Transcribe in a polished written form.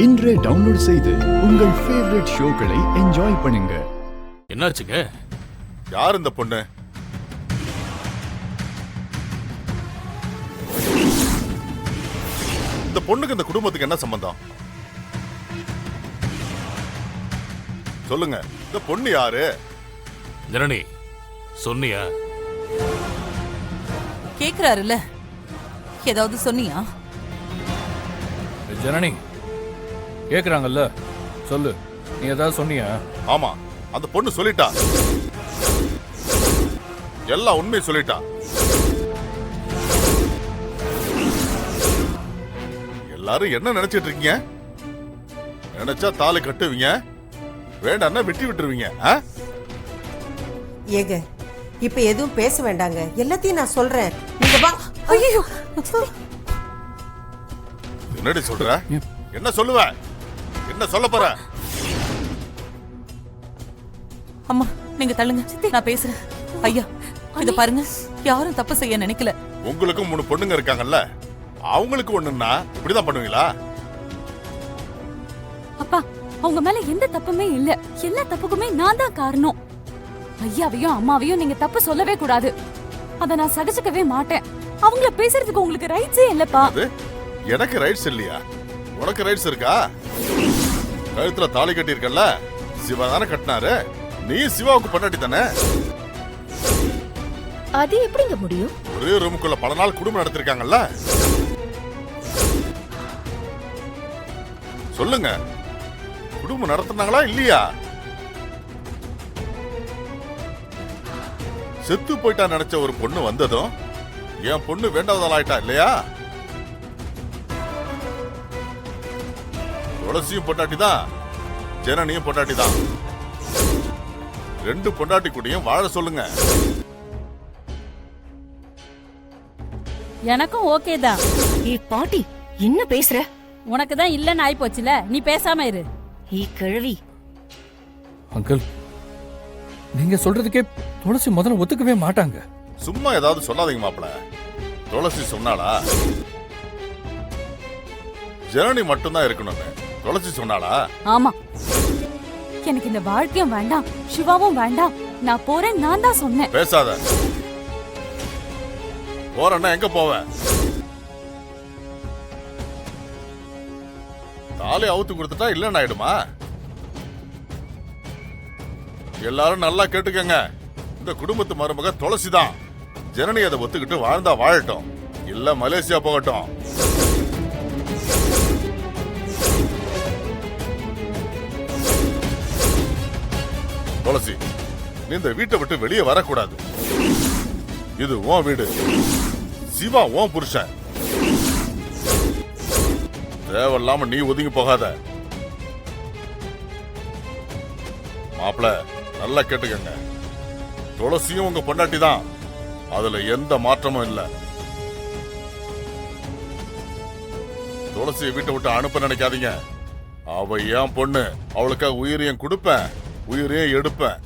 இன்றே டவுன்லோட் செய்து உங்கள் ஃபேவரட் ஷோக்களை என்ஜாய் பண்ணுங்க. என்னாச்சுங்க? யார் இந்த பொண்ணு? இந்த பொண்ணுக்கு இந்த குடும்பத்துக்கு என்ன சம்பந்தம்? சொல்லுங்க, இந்த பொண்ணு யாரு? ஜனனி சொன்னியா? கேக்குறாருல்ல, ஏதாவது சொன்னியா? ஜனனி கேக்குறாங்கல்ல, சொல்லு, நீ ஏதாவது சொன்னியா? ஆமா, அந்த பொண்ணு சொல்லிட்டா, எல்லா உண்மையை சொல்லிட்டா. எல்லாரும் என்ன நினைச்சிட்டு இருக்கீங்க? நினைச்சா தாலி கட்டுவீங்க, வேண்டாம்னா வெட்டி விட்டுருவீங்க. ஏங்க, இப்ப எதுவும் பேச வேண்டாங்க, எல்லாத்தையும் நான் சொல்றேன். நீங்க வா. ஐயோ, என்னடி சொல்ற? என்ன சொல்லுவ? என்ன சொல்ல போற? அம்மா நீங்க தள்ளுங்க, நான் பேசுறேன். ஐயா இத பாருங்க, யாரும் தப்பு செய்ய நினைக்கல. உங்களுக்கும் 3 பொண்ணுங்க இருக்காங்கல்ல, அவங்களுக்கு ஒண்ணுன்னா இப்படிதான் பண்ணுவீங்களா? அப்பா, அவங்க மேல எந்த தப்புமே இல்ல, எல்லா தப்புக்குமே நான் தான் காரணம். ஐயாவையும் அம்மாவையும் நீங்க தப்பு சொல்லவே கூடாது, அத நான் சகிச்சுக்கவே மாட்டேன். அவங்கள பேசுறதுக்கு உங்களுக்கு ரைட்ஸே இல்லப்பா. எனக்கு ரைட்ஸ் இல்லையா? உனக்கு ரைட்ஸ் இருக்கா? கழுத்துல தாலி கட்டி இருக்கல்ல, சிவா தானே கட்டினாரு, நீ சிவாவுக்கு பொண்டாட்டி தானே. அது எப்படிங்க முடியும்? ஒரே ரூமுக்குள்ள பல நாள் குடும்பம் நடத்திருக்காங்கல்ல, சொல்லுங்க, குடும்பம் நடத்தினாங்களா இல்லையா? செத்து போயிட்டா நினைச்ச ஒரு பொண்ணு வந்ததும் என் பொண்ணு வேண்டாததால் ஆயிட்டா இல்லையா? துளசியும் பொண்டாட்டி தான், ஜனனியும் பொண்டாட்டி தான். 2 பொண்டாட்டி கூடயும் வாழ சொல்லுங்க. எனக்கும் ஓகே தான். பாட்டி என்ன பேசுற? உனக்கு தான் இல்லன்னு ஆயி போச்சுல, நீ பேசாம இரு. கிழவி. அங்கிள், நீங்க சொல்றதுக்கே துளசி முதல்ல ஒத்துக்கவே மாட்டாங்க. சும்மா ஏதாவது சொல்லாதீங்க மாப்பிள. துளசி சொன்னாளா? ஜனனி மட்டும்தான் இருக்கணும்னு துளசி சொன்னாளா? ஆமா, எனக்கு இந்த வாழ்க்கையும் வேண்டாம், சிவாவும் வேண்டாம், நான் போறேன், நான் தான் சொன்னேன். பேசாத. போறேன்னா எங்க போவ? தாலி அவுத்து கொடுத்துட்டா இல்லன்னு ஆயிடுமா? எல்லாரும் நல்லா கேட்டுக்கங்க, இந்த குடும்பத்து மருமக துளசி தான். ஜனனி அதை ஒத்துக்கிட்டு வாழ்ந்தா வாழட்டும், இல்ல மலேசியா போகட்டும். துளசி, நீ இந்த வீட்டை விட்டு வெளியே வரக்கூடாது. இது உன் வீடு, சிவா உன் புருஷன். தேவையில்லாம நீ ஒதுங்கி போகாத. மாப்பிள நல்லா கேட்டுக்கங்க, துளசியும் உங்க பொண்டாட்டி தான், அதுல எந்த மாற்றமும் இல்ல. துளசியை வீட்டை விட்டு அனுப்ப நினைக்காதீங்க. அவ ஏன் பொண்ணு, அவளுக்காக உயிரையும் கொடுப்பேன், உயிரையும் எடுப்பேன்.